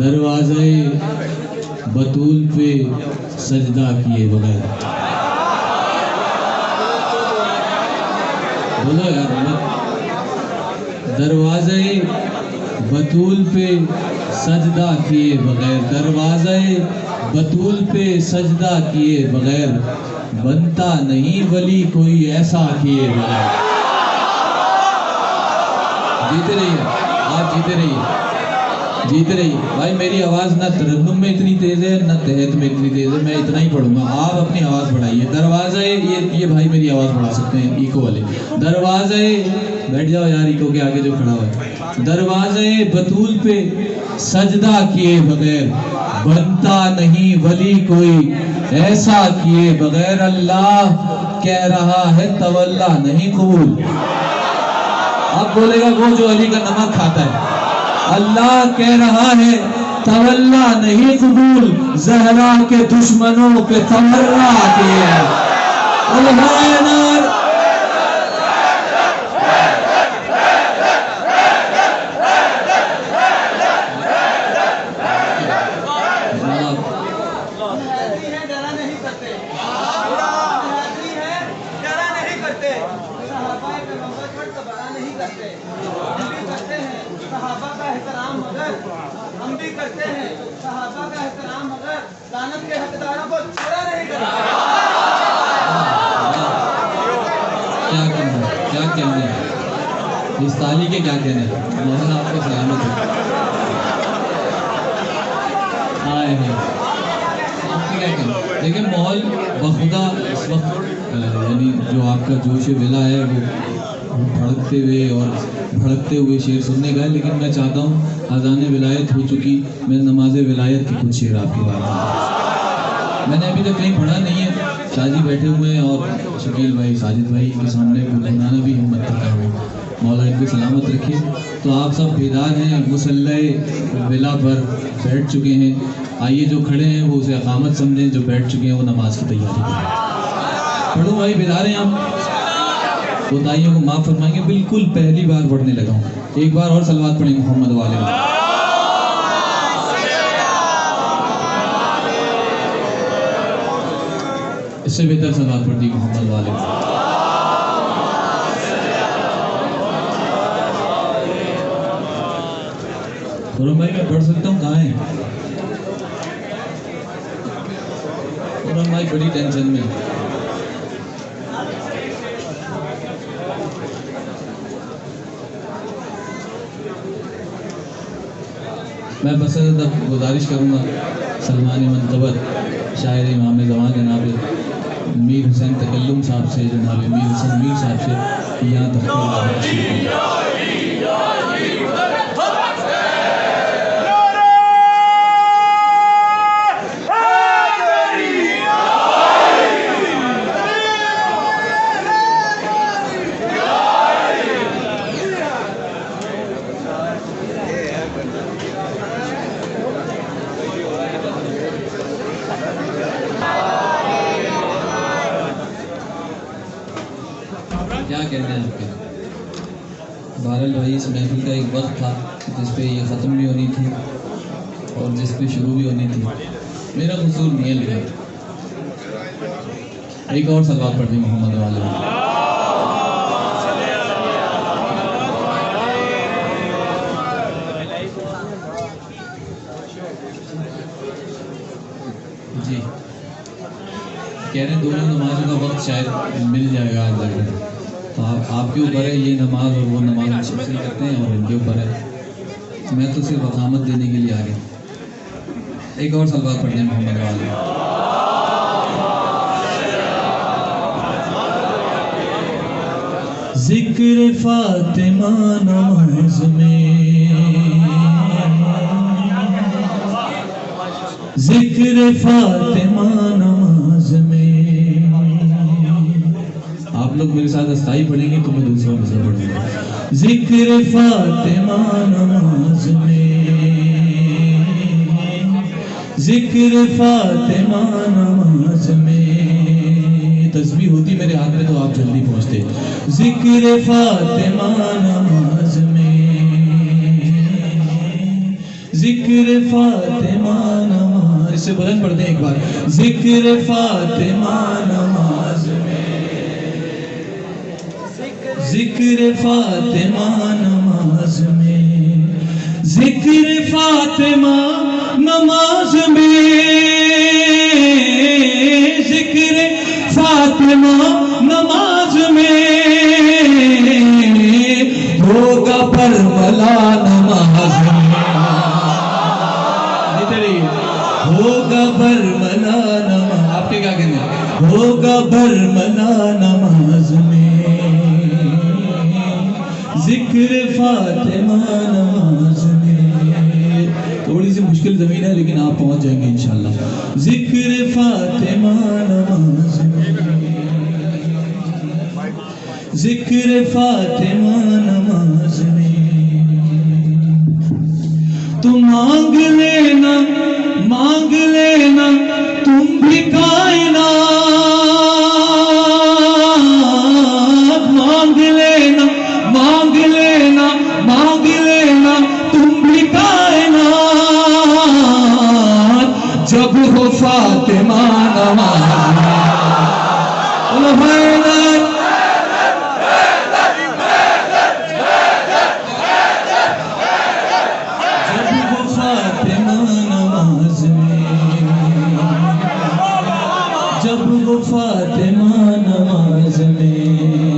दरवाज़े बतूल पे सजदा किए बगैर। बोलो यार, दरवाज़े बतूल पे सजदा किए बगैर, दरवाज़े बतूल पे सजदा किए बगैर बनता नहीं वली कोई ऐसा किए बगैर। जीते रहिए आप, जीते रहिए, जीते रहिए भाई। मेरी आवाज़ ना तरन्नुम में इतनी तेज़ है ना तहत में इतनी तेज़ है, मैं इतना ही पढ़ूंगा, आप अपनी आवाज़ बढ़ाइए। दरवाज़े, ये भाई मेरी आवाज़ बढ़ा सकते हैं इको वाले। दरवाज़े, बैठ जाओ यार इको के आगे जो खड़ा हुआ है। दरवाज़े बतूल पे सजदा किए बगैर बनता नहीं वली कोई ऐसा किए बगैर। अल्लाह कह रहा है तवल्ला नहीं कबूल। अब बोलेगा वो जो अली का नमक खाता है। अल्लाह कह रहा है तवल्ला नहीं कबूल, ज़हरा के दुश्मनों पे तमर्रा किया। हम भी करते हैं सहाबा का एहतराम, मगर लानत के हकदारों को छोड़ा नहीं करते। क्या कहना, क्या कहना इस ताली के, क्या कहना है। मौलाना आपको सलामत है। आए हैं आपको क्या कहना। देखिए माहौल बखुदा इस वक्त यानी जो आपका जोश विला है वो भड़कते हुए और भड़कते हुए शेर सुनने का है, लेकिन मैं चाहता हूँ अज़ान विलायत हो चुकी, मैं नमाज विलायत के कुछ शेर आपके बारे में। मैंने अभी तक कहीं पढ़ा नहीं है, शाहजी बैठे हुए हैं और शकील भाई, साजिद भाई के सामने गुनगुनाना भी हिम्मत करता हूँ। मौला इनको सलामत रखे। तो आप सब बेदार हैं, मुसल्ले विला पर बैठ चुके हैं। आइए जो खड़े हैं वो उसे अकामत समझें, जो बैठ चुके हैं वो नमाज की तैयारी करें। पढ़ो भाई, बेदार हैं आप, कोताहियों को माफ़ फरमाएंगे। बिल्कुल पहली बार पढ़ने लगा हूँ, एक बार और सलवात पढ़ेंगे मोहम्मद वाले में। इससे बेहतर सलवात पढ़ दी मोहम्मद वाले में। खुरम भाई मैं पढ़ सकता हूँ, कहाँ है खुरम भाई? बड़ी टेंशन में। मैं बस गुजारिश करूँगा सलमान मंतबर शायर इमाम ज़मान जनाब मीर हुसैन तकल्लुम साहब से, जनाब मीर हुसैन मीर साहब से यहाँ तक क्या कहते हैं आपके। बहरहाल भाई इस महफिल का एक वक्त था जिस पे ये ख़त्म भी होनी थी और जिस पे शुरू भी होनी थी। मेरा कसूर नहीं है, लेकिन एक और सलवात पढ़ दी मोहम्मद वाले में। जी कह रहे हैं दोनों नमाजों का वक्त शायद मिल जाएगा आज लग रहा है। तो आपके ऊपर है, ये नमाज और वो नमाज शफी करते हैं और इनके ऊपर है। मैं तो सिर्फ वकामत देने के लिए आ गया। एक और सलवात पढ़ दें मोहम्मद वाले। जिक्र फातिमा नमाज में, जिक्र फातिमा नमाज में। आप लोग मेरे साथ अस्थाई पढ़ेंगे तो मैं दूसरा मसला पढ़ूंगा। जिक्र फातिमा नमाज में, जिक्र फातिमा नमाज में। तस्बीह होती मेरे हाथ में तो आप जल्दी पहुंचते। जिक्र फातिमा नमाज में, जिक्र फातिमा नमाज, इससे बुलंद पढ़ते हैं एक बार, जिक्र फातिमा नमाज में, जिक्र फातिमा नमाज में, जिक्र फातिमा नमाज में, जिक्र फातिमा नमाज में, होगा परमला नमाज में, होगा बरमला नमाज, आपके क्या कहना है? होगा बरमला नमाज में, जिक्र फातिमा नमाज में। थोड़ी सी मुश्किल जमीन है लेकिन आप पहुंच जाएंगे इंशाल्लाह। जिक्र फातिमा नमाज में, जिक्र फातिमा नमाज में, तुम मांग लेना तुम भी कायनात, मांग लेना तुम भी कायनात, जब हो फातिमा नमाज जब वो फातिमा नमाज में।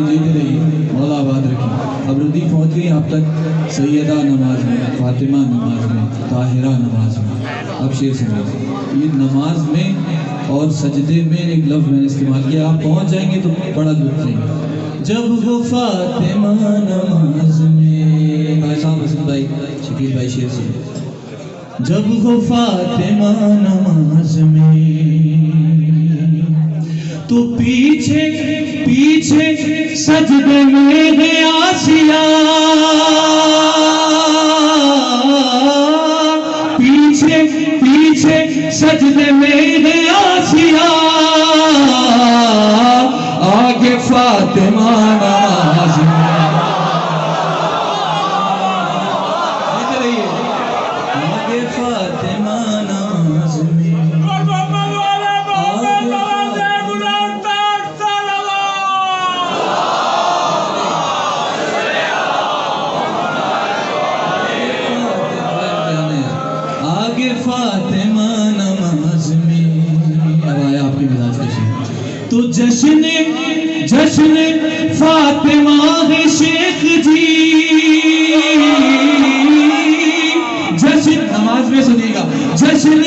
जीत रही मौला आबाद रखी। अब रुदी पहुंच गई आप तक सैयदा नमाज में, फातिमा नमाज में, ताहिरा नमाज में। अब शेर सुनिए, ये नमाज में और सजदे में एक लफ्ज़ मैंने इस्तेमाल किया, आप पहुंच जाएंगे तो बड़ा लुत्फ लेंगे। जब वो फातिमा नमाज में, भाई साहब हसन भाई, शकील भाई शेर सुनिए। जब वो फातिमा नमाज में, तो पीछे पीछे सजदे में है आसिया, पीछे पीछे सजदे में है आसिया, आगे फातिमा नमाज में, आगे फातिमा नमाज में, फातिमा नमाज में। अब आया आपकी मिजाज कैसे, तो जश्न फातिमा है शेख जी, जश्न नमाज में सुनिएगा, जश्न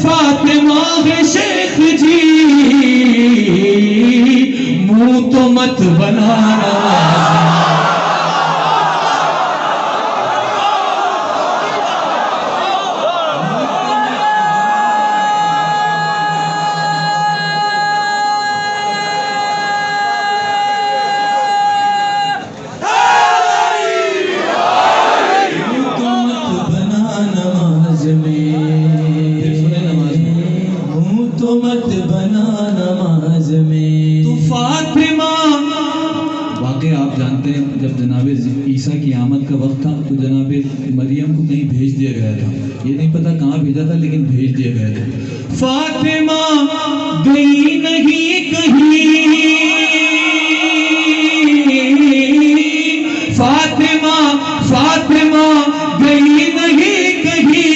फातिमा है शेख जी, मुंह तो मत बनाना, मत बना नमाज में। तो फातिमा, वाकई आप जानते हैं जब जनाबे ईसा की आमद का वक्त था तो जनाबे मरियम को कहीं भेज दिया गया था, ये नहीं पता कहाँ भेजा था लेकिन भेज दिया गया था। फातिमा गई नहीं कहीं, फातिमा गई नहीं कहीं,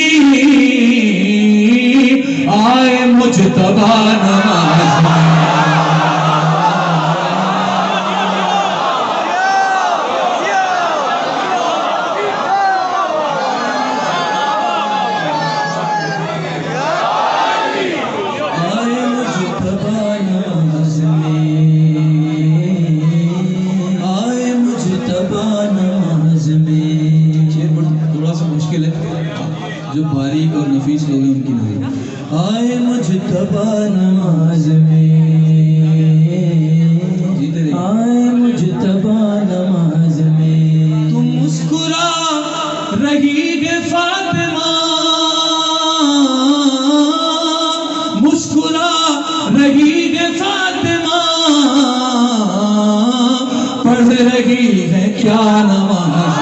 आए मुजतबा नमाज में, आए मुजतबा नमाज में, आए मुजतबा नमाज में। शेर थोड़ा सा मुश्किल है, जो बारीक और नफीस लोग हैं उनकी नहीं। आए मुजतबा नमाज में, आए मुजतबा नमाज में, तुम मुस्कुरा रही है फातिमा, मुस्कुरा रही है फातिमा, पढ़ रही है क्या नमाज,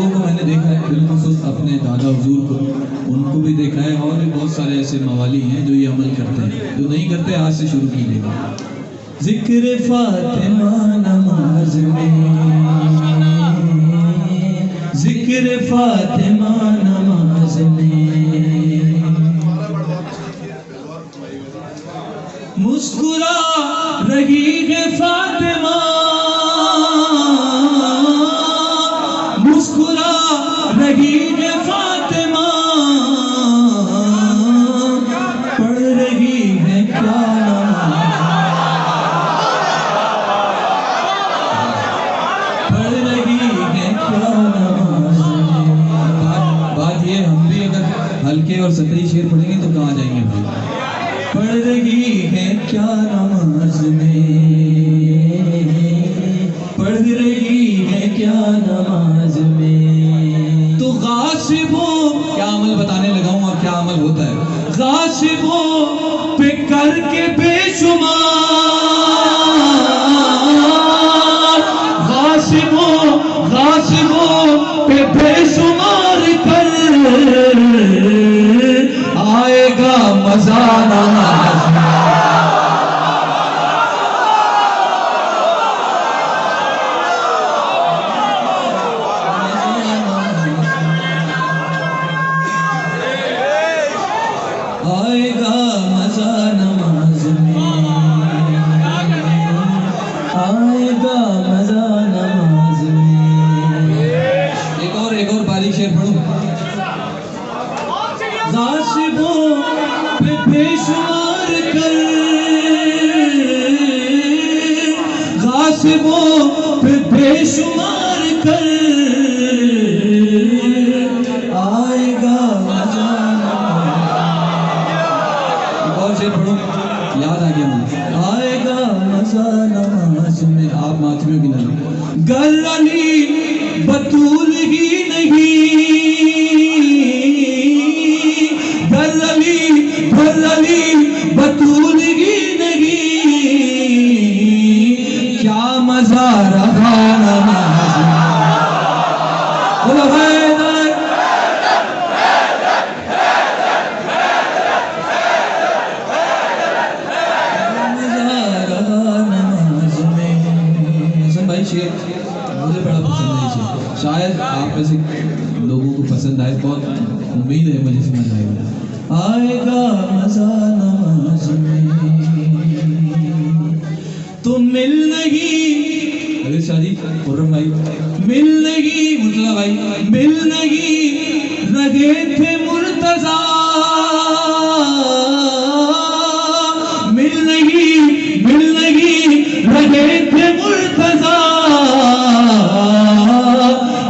लोगों को मैंने देखा है, बिलखुसूस अपने दादा हुजूर को, उनको भी देखा है, और भी बहुत सारे ऐसे मवाली हैं जो ये अमल करते हैं। जो नहीं करते आज से शुरू कीजिएगा। जिक्र फातिमा नमाज में, जिक्र फातिमा नमाज में, मुस्कुरा रही है फातिमा, मुस्कुरा रही है फातिमा, पढ़ रही है क्या नमाज, पढ़ रही है क्या नमाज। बात ये, हम भी अगर हल्के और सतही शेर पढ़ेंगे तो कहाँ जाएंगे भाई। पढ़ रही है क्या नमाज में, पढ़ रही है क्या नमाज में। तो गासिबों, क्या अमल बताने लगा हूं और क्या अमल होता है। गासिबों पे करके बेशुमार, गासिबों गासिबों पे बेशुमार कर आएगा मजा नमाज में। आएगा मजा नमाज में, आएगा मजा नमाज में। एक और बारीक शेर पढ़ूं। गासिबों पे बेशुमार कर, गासिबों पे बेशुमार कर आएगा मजा नमाज। एक और शेर पढ़ो, याद आ गया मुझे। आएगा मजा नमाज में। आप माथवियों की नजर, गर अली बतूल ही नहीं, अली बतूल ही नहीं, क्या मजा रहा नमाज में। बोलो हैदर, मजा रहा नमाज में। हसन भाई शेर मुझे बड़ा पसंद है, शेर शायद आप ऐसे लोगों को पसंद आए, बहुत उम्मीद है मुझे समझ आएगा। आएगा मजा नमाज में तो मिल नहीं, अरे शादी खुर्रम भाई, मिल नहीं मुर्तजा भाई, मिल नहीं रहे थे मुर्तजा, मिल नहीं रहे थे मुर्तजा,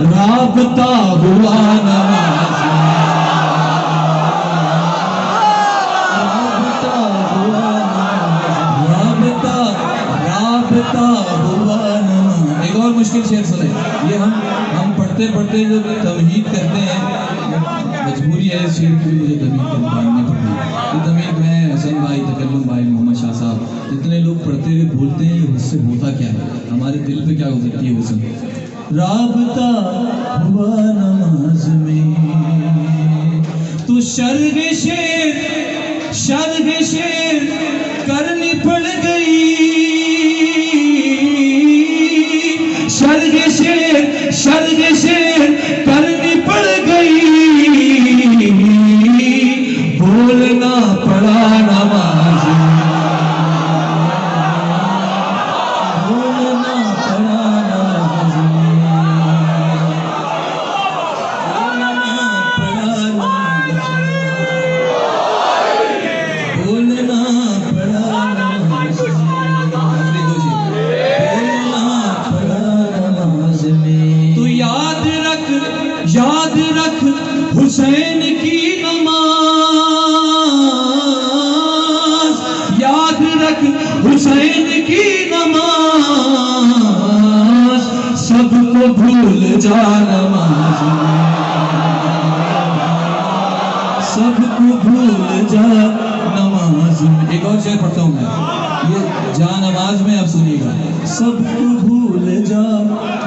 राबता हुआ नमाज में, एक और मुश्किल शेर सुने। ये हम पढ़ते पढ़ते जो तमहीद करते हैं, मजबूरी है इस शेर की मुझे तमहीद करनी पड़ती है। तो तमहीद मैं, हसन भाई, तकल्लुम भाई, मोहम्मद शाह साहब, जितने लोग पढ़ते हुए बोलते हैं ये उससे होता क्या है, हमारे दिल पे क्या गुजरती है वो सुन। राबता हुआ नमाज में तो शर्ग शेर करनी पड़ गई, शर्ग शेर करनी पड़ गई, बोलना पड़ा नमाज में, बोलना पड़ा नमाज में, बोलना पड़ा नमाज में, बोलना पड़ा नमाज में। तो याद रख हुसैन की नमाज, याद रख हुसैन की नमाज, सबको भूल जा नमाज में, सबको भूल जा नमाज में। एक और शेर पढ़ता हूँ मैं, ये जा नमाज में, अब सुनिएगा। सबको भूल जा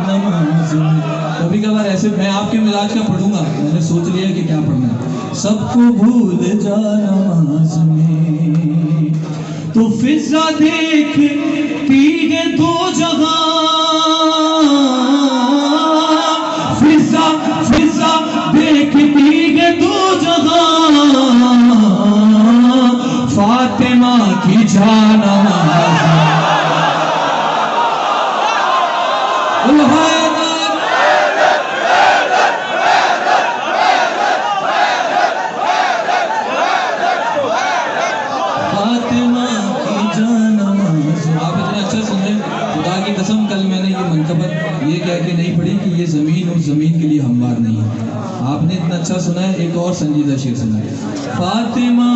नमाज में, कभी कभार ऐसे मैं आपके मिजाज का पढ़ूंगा, मैंने सोच लिया कि क्या पढ़ना है। सबको भूल जा नमाज में तो फिजा देख पीगे दो जहां, फिजा फिजा देख पीगे दो जहां, फातिमा की जान कसम कल मैंने ये मनकबत ये कह के नहीं पढ़ी कि ये ज़मीन और ज़मीन के लिए हमवार नहीं है। आपने इतना अच्छा सुना है, एक और संजीदा शेर सुना है। फातिमा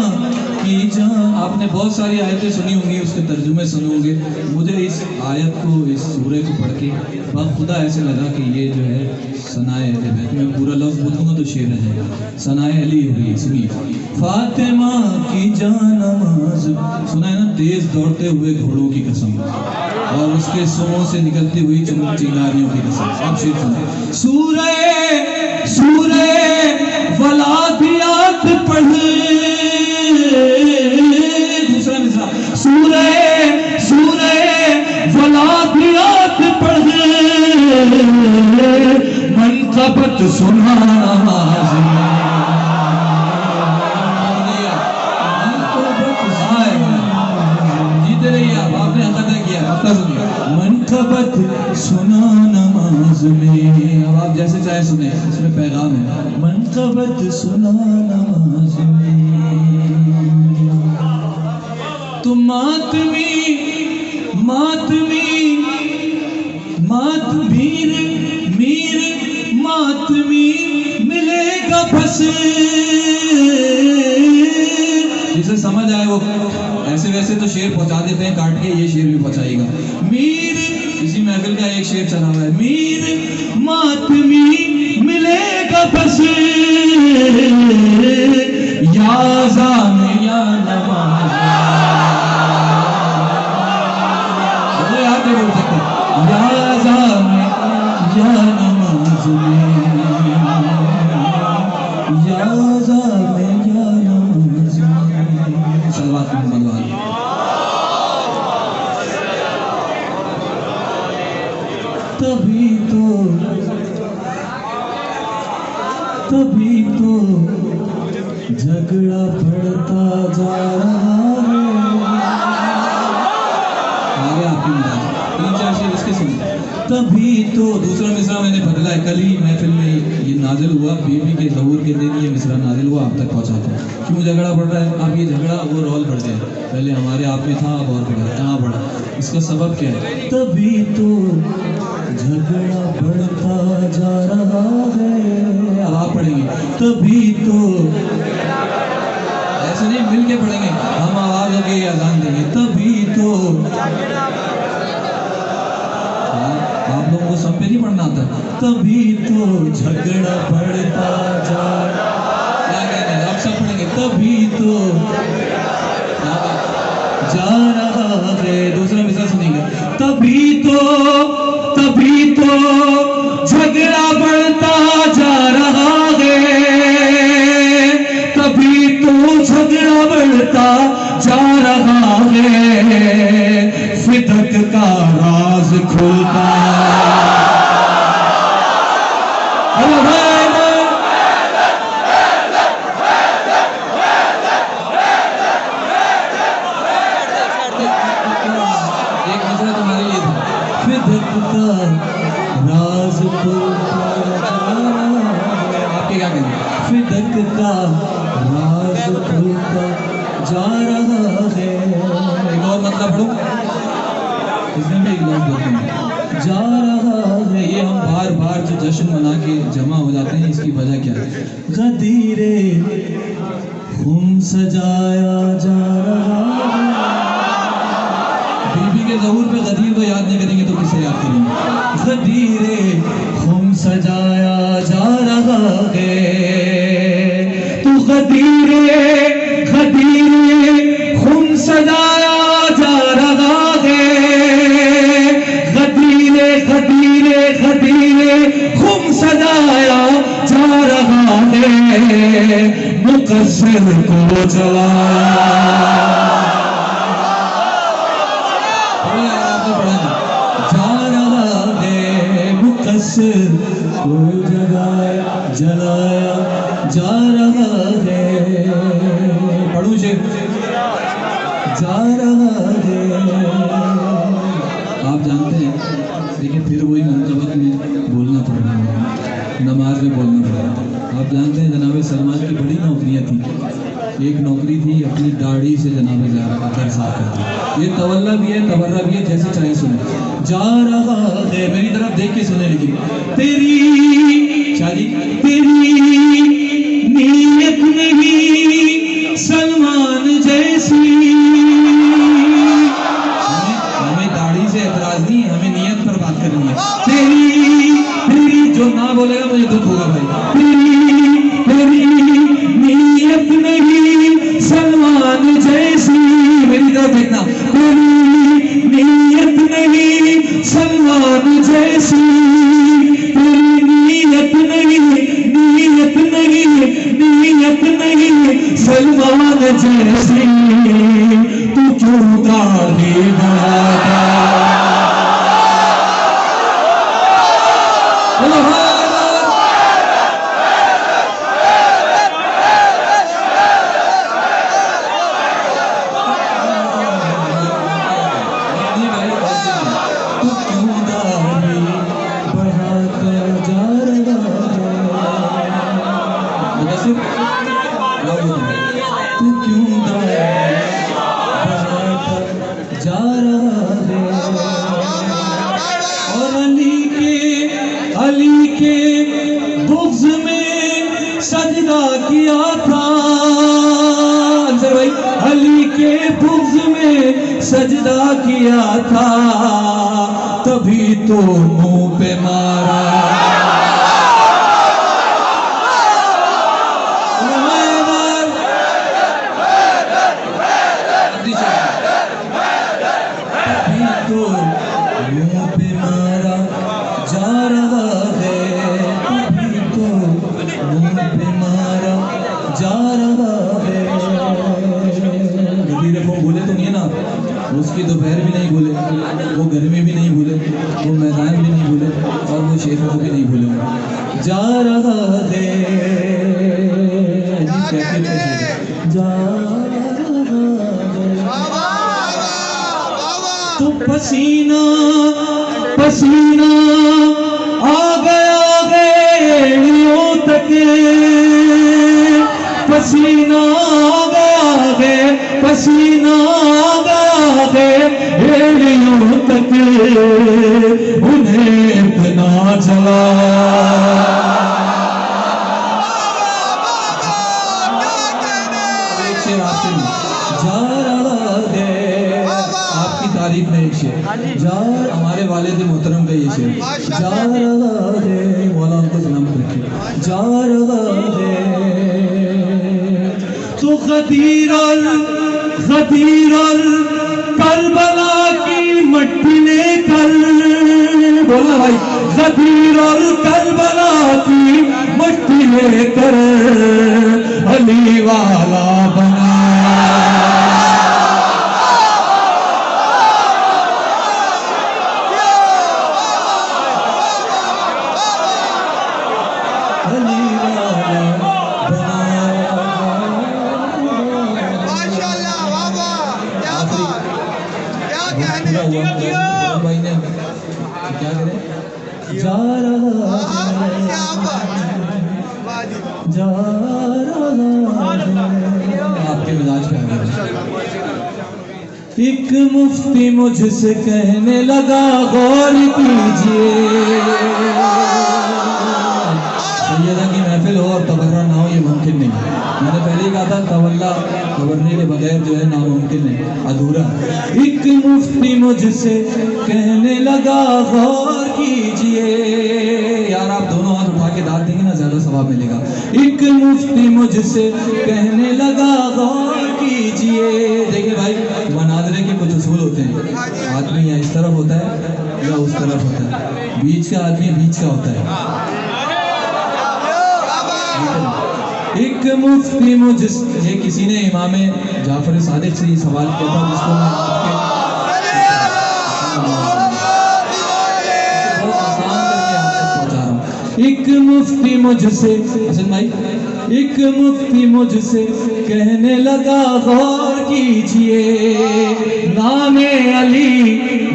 की जान, आपने बहुत सारी आयतें सुनी होंगी, उसके तर्जुमे सुने होंगे। मुझे इस आयत को, इस सूरे को पढ़ के खुदा ऐसे लगा कि ये जो है सनाए अली बैत, मैं पूरा लफ्ज़ बोलूँगा तो शेर रह जाएगा। सनाए अली हुई, सुनिए। फातिमा की जान नमाज, सुना है ना, तेज़ दौड़ते हुए घोड़ों की कसम और उसके सुरों से निकलती हुई चिंगारियों की कसम। आप शेर सुनिए। सूरे सूरे वलादियात पढ़े, दूसरा मिसरा, सूरे सूरे वलादियात पढ़े, मनकबत सुना नमाज में, जीते रहिए आप, आपने अदा किया। अपना सुनिए। मनकबत सुना नमाज में, अब आप जैसे चाहे सुने, इसमें पैगाम है। मनकबत सुना नमाज में तो मातमी मातमी मातमीर मीर मातमी मिलेगा बस, जिसे समझ आए वो ऐसे वैसे तो शेर पहुंचा देते हैं काट के, ये शेर भी पहुंचाएगा। मीर, इसी महफिल का एक शेर चला हुआ है। मीर मातमी मिलेगा बस, या जान या नमाज, बोल सकते, या जान या नमाज में, या जान या नमाज में। सलवात मोहम्मद वाली। तभी तो झगड़ा बढ़ता जा रहा है। आगे आपकी मिजाज, 3-4 शेर इसके सुनिए। तभी तो, दूसरा मिसरा मैंने बदला है, कल ही महफिल में ये नाजिल हुआ, बीबी के ज़हूर के दिन ये मिसरा नाजिल हुआ, आप तक पहुँचा था। क्यों झगड़ा बढ़ रहा है? अब ये झगड़ा वो रोल बढ़ गया, पहले हमारे आप में था, अब और बढ़ा, कहाँ बढ़ा, इसका सबब क्या है? तभी तो झगड़ा बढ़ता जा रहा है। अब आप पढ़ेंगे। तभी तो, ऐसे नहीं, मिल के पढ़ेंगे, हम आवाज होके अजान देंगे। तभी तो, आप लोगों को सब पे नहीं पढ़ना आता। तभी तो झगड़ा बढ़ता जा, क्या कहते हैं, आप सब पढ़ेंगे। तभी तो जा रहा है, दूसरा मिसरा सुनिएगा। तभी तो झगड़ा बढ़ता जा रहा है, तभी तो झगड़ा बढ़ता जा रहा है, फिदक का राज खुलता। एक दूसरा तुम्हारे लिए था। फिदक का राज खुलता, आपके क्या कहना? फिदक का राज खुलता जा रहा है। एक और मतलब पढ़ो, इसमें भी एक लफ्ज़ बोलते हैं, जा रहा है। ये हम बार बार जो जश्न मना के जमा हो जाते हैं, इसकी वजह क्या है? गदीरे खून सजाया जा रहा है। बीबी के ज़हूर पे गदीर को याद नहीं करेंगे तो किसे याद करेंगे? गदीरे खून सजाया जा रहा है, तो गदीरे खून सजाया जा रहा है, गदीरे खून मुकस्सिर को जलाया। जा रहा है मुकस्सिर को जलाया जा रहा है। पढ़ूं शेर जा रहा है। आप जानते हैं, लेकिन फिर वही मनकबत में बोलना पड़ रहा है, नमाज में बोलना पड़ रहा है। आप जानते हैं जनाब सलमान की बड़ी नौकरियां थी। एक नौकरी थी अपनी दाढ़ी से जनाब घर साफ करती। ये तवल्ला भी है, तवर्रा भी है, जैसे चाहे सुने। जा रहा है, मेरी तरफ देख के सुने, लेकिन तेरी शादी तेरी नीयत नहीं सलमान जैसी। हमें दाढ़ी से एतराज नहीं, हमें नियत पर बात करनी है। तेरी तेरी जो ना बोलेगा मुझे दुख होगा भाई। तेरी नीयत नहीं सलमान जैसी। मेरी तरफ देखना, तेरी नीयत नहीं सलमान जैसी। तेरी नीयत नहीं सलमान जैसी। तू क्यों दाढ़ी बढ़ाता। जा रहा है। और अली के बुग़्ज़ में सजदा किया था। अंसर भाई, अली के बुग़्ज़ में सजदा किया था, तभी तो मुंह पे मारा। उसकी दोपहर भी नहीं भूले, वो गर्मी भी नहीं भूले, वो मैदान भी नहीं भूले, और वो शेखों को भी नहीं भूले। जा रहा है जा तो पसीना पसीना आ गया गलियों तक। पसीना आ गया पसीना एड़ियों तक। उन्हें इतना चला। जा रहा है आपकी तारीफ में एक शेर। जा हमारे वालिद मोहतरम का ये शेर। जा रहा है, मौला उनको सलामत रखे। जा रहा है तो गदीरल करबला की मट्टी लेकर। बोलना भाई, गदीर और करबला की मट्टी लेकर अली वाला बना। भाई ने क्या करे। जा रहा आपके मिजाज पे आ गया। एक मुफ्ती मुझसे कहने लगा गौर कीजिए। सैयदा की महफिल हो और तबर्रा ना हो, ये मुमकिन नहीं। मैंने पहले ही कहा था तवल्ला तबर्रे के बगैर जो है नामुमकिन है, अधूरा। एक मुफ्ती मुझसे कहने लगा गौर कीजिए। यार आप दोनों हाथ उठा के दाद देंगे ना, ज्यादा सवाब मिलेगा। एक मुफ्ती मुझसे कहने लगा गौर कीजिए। देखिए भाई, मनाज़रे के कुछ उसूल होते हैं। आदमी या इस तरफ होता है या उस तरफ होता है। बीच का आदमी बीच का होता है। एक मुफ्ती मुझसे, ये किसी ने इमाम जाफर सादिक से ये सवाल किया था, जिसको मैं बहुत आसान करके आप तक पहुंचा रहा हूँ। एक मुफ्ती मुझसे, हसन भाई, एक मुफ्ती मुझसे कहने लगा गौर कीजिए, नामे अली,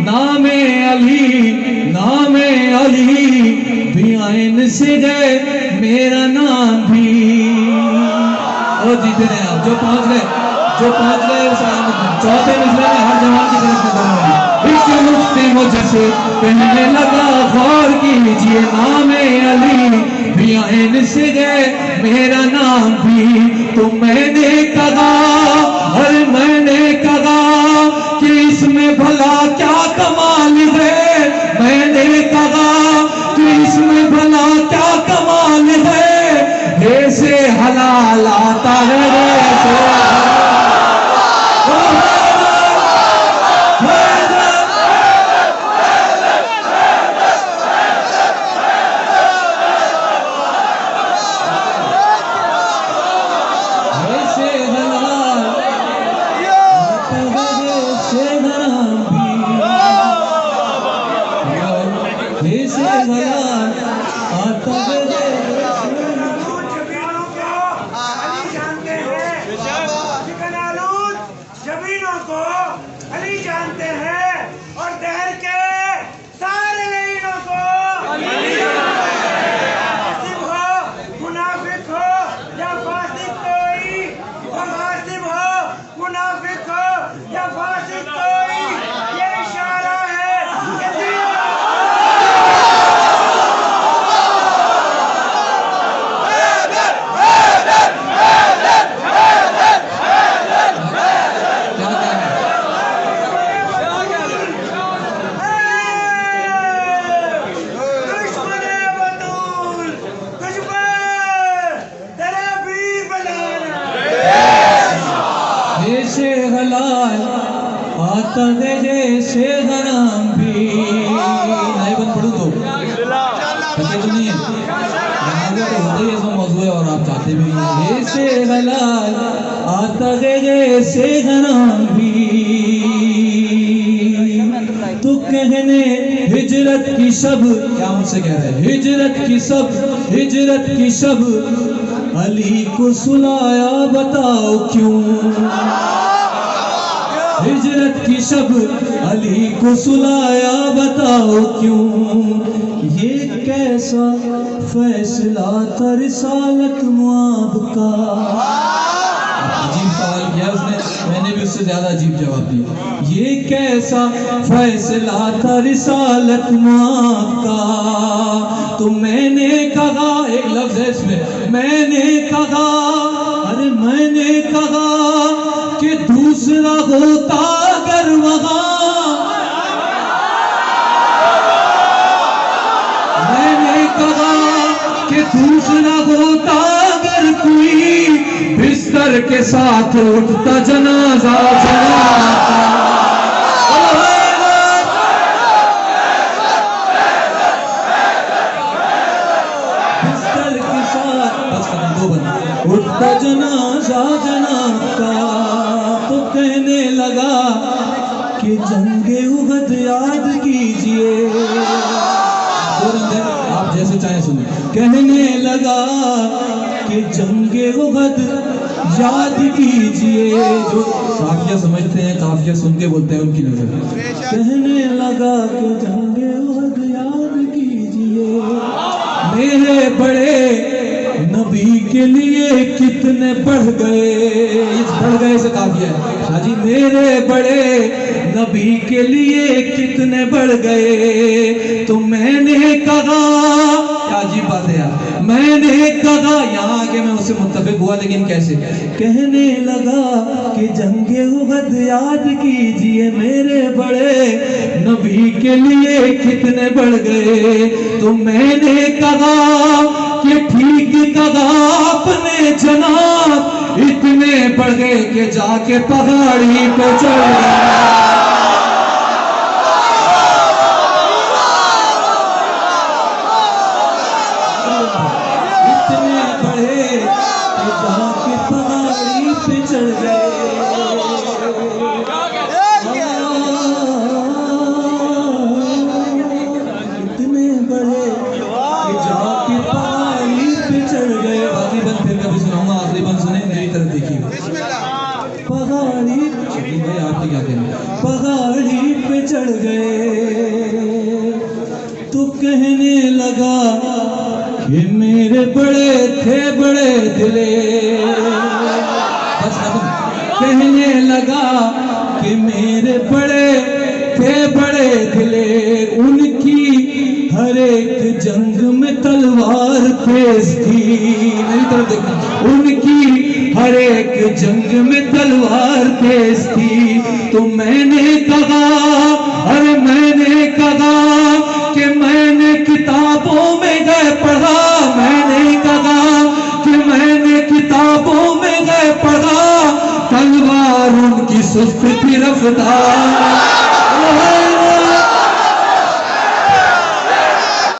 नामे अली, नामे अली भी आइन से गए मेरा नाम भी। और जीते रहे आप, जो पहुंच गए उस चौथे मिसरे में हर जवान की तरफ नजर होगी। एक मुफ्ती मुझसे कहने लगा गौर कीजिए, नामे अली भी आइन से गए मेरा नाम भी। तो मैंने कहा, और मैंने कहा कि इसमें भला क्या कमाल है, मैंने कहा कि इसमें भला क्या कमाल है, ऐसे हलाल आता है आता है जैसे हराम भी। नहीं बन पढ़ू तो नहीं है, होता ही ऐसा मौजूद है और आप चाहते भी नहीं। ऐसे हलाल आता है जैसे हराम भी, तो कहने हिजरत की सब, क्या मुझसे कह रहे हैं, हिजरत की सब अली को सुलाया बताओ क्यों, हिजरत की सब अली को सुलाया बताओ क्यों, ये कैसा फैसला था रिसालत मुआब का। अजीब सवाल किया उसने, मैंने भी उससे ज्यादा अजीब जवाब दिया। ये कैसा फैसला था रिसालत मुआब का, तो मैंने कहा, एक लफ्ज है इसमें, मैंने कहा, अरे मैंने कहा कि दूसरा होता अगर वहां, मैंने कहा कि दूसरा होता अगर कोई, बिस्तर के साथ उठता जनाजा जनाजा। बिस्तर के साथ उठता जनाजा जनाजा। तो कहने लगा कि जंगे उहद याद कीजिए, आप जैसे चाहे सुने। कहने लगा कि जंगे उहद याद कीजिए, जो काफिया समझते हैं, काफिया सुन के बोलते हैं उनकी नजर। कहने लगा कि जंगे उहद याद कीजिए, मेरे बड़े नबी के लिए कितने बढ़ गए, इस बढ़ गए से काफिया है शाजी, मेरे बड़े नबी के लिए कितने बढ़ गए। तो मैंने कहा, क्या अजीब बात है यार, मैंने कहा, यहाँ आके मैं उससे मुत्तफिक हुआ, लेकिन कैसे, कहने लगा कि जंगे उहद याद कीजिए, मेरे बड़े नबी के लिए कितने बढ़ गए। तो मैंने कहा कि ठीक कहा आपने जनाब, इतने बढ़ गए कि जाके पहाड़ी पे चढ़ गया। जाके पहाड़ी पे चढ़ गए। इतने बड़े कि जाके पहाड़ी पे चढ़ गए। आखिरी बंद फिर कभी सुनाऊंगा, आखिरी बंद सुने, मेरी तरफ देखिए। पहाड़ी पे भाई आपने क्या कहना, पहाड़ी पे चढ़ गए तो कहने लगा कि मेरे बड़े थे बड़े दिले। बस कहने लगा कि मेरे बड़े थे बड़े दिले, उनकी हर एक जंग में तलवार तेज थी। मेरी तरफ देखना, उनकी हर एक जंग में तलवार तेज थी। तो मैंने कहा, अरे मैंने कहा कि मैंने किताबों में गए पढ़ा, मैंने कहा कि मैंने किताबों में गए पढ़ा, तलवार उनकी सुस्त थी रफ्तार।